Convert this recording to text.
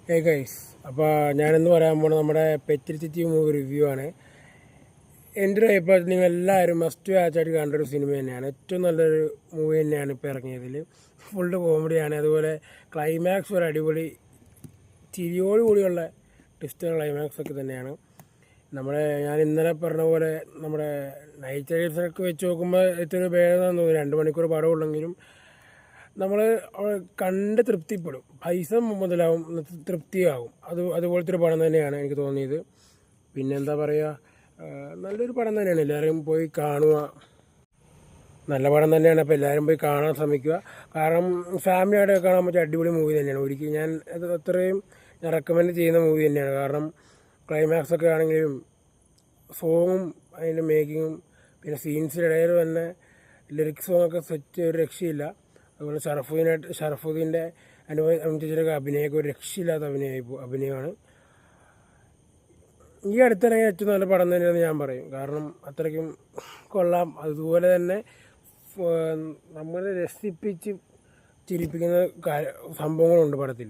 Guys, അപ്പോൾ ഞാനിന്ന് പറയാൻ പോകുന്നത് നമ്മുടെ പെറ്റിരിച്ചിറ്റി മൂവി റിവ്യൂ ആണ്. എൻ്റെ ഒരു അഭിപ്രായത്തിൽ നിങ്ങൾ എല്ലാവരും മസ്റ്റ് വാച്ചായിട്ട് കണ്ട ഒരു സിനിമ തന്നെയാണ്. ഏറ്റവും നല്ലൊരു മൂവി തന്നെയാണ് ഇപ്പോൾ ഇറങ്ങിയതിൽ. ഫുള്ള് കോമഡിയാണ്. അതുപോലെ ക്ലൈമാക്സ് ഒരു അടിപൊളി ചിരിയോടുകൂടിയുള്ള ട്വിസ്റ്റ് ക്ലൈമാക്സ് ഒക്കെ തന്നെയാണ്. ഞാൻ ഇന്നലെ പറഞ്ഞ പോലെ നമ്മുടെ നൈറ്റ് റൈഡേഴ്സൊക്കെ വെച്ച് നോക്കുമ്പോൾ ഏറ്റവും ഭേദം തോന്നുന്നു. 2 മണിക്കൂർ പടമുള്ളെങ്കിലും നമ്മൾ കണ്ട് തൃപ്തിപ്പെടും, പൈസ മുതലാവും, തൃപ്തിയാവും. അതുപോലത്തെ ഒരു പടം തന്നെയാണ് എനിക്ക് തോന്നിയത്. പിന്നെന്താ പറയുക, നല്ലൊരു പടം തന്നെയാണ്. എല്ലാവരും പോയി കാണുക. നല്ല പടം തന്നെയാണ്. അപ്പോൾ എല്ലാവരും പോയി കാണാൻ ശ്രമിക്കുക. കാരണം ഫാമിലിയായിട്ട് കാണാൻ പറ്റിയ അടിപൊളി മൂവി തന്നെയാണ്. ഒരിക്കലും ഞാൻ അത്രയും റെക്കമെൻഡ് ചെയ്യുന്ന മൂവി തന്നെയാണ്. കാരണം ക്ലൈമാക്സ് ഒക്കെ ആണെങ്കിലും സോങ്ങും അതിൻ്റെ മേക്കിങ്ങും പിന്നെ സീൻസിൻ്റെ ഇടയിൽ തന്നെ ലിറിക്സ് സോങ്ങൊക്കെ സെറ്റ്, ഒരു രക്ഷയില്ല. അതുപോലെ ഷറഫുദ്ദീൻ്റെ അനുഭവിച്ചൊക്കെ അഭിനയമൊക്കെ ഒരു രക്ഷയില്ലാത്ത അഭിനയമാണ്. ഈ അടുത്തിറങ്ങിയ ഏറ്റവും നല്ല പടം തന്നെയാണെന്ന് ഞാൻ പറയും. കാരണം അത്രയ്ക്കും കൊള്ളാം. അതുപോലെ തന്നെ നമ്മളെ രസിപ്പിച്ച് ചിരിപ്പിക്കുന്ന സംഭവങ്ങളുണ്ട് പടത്തിൽ.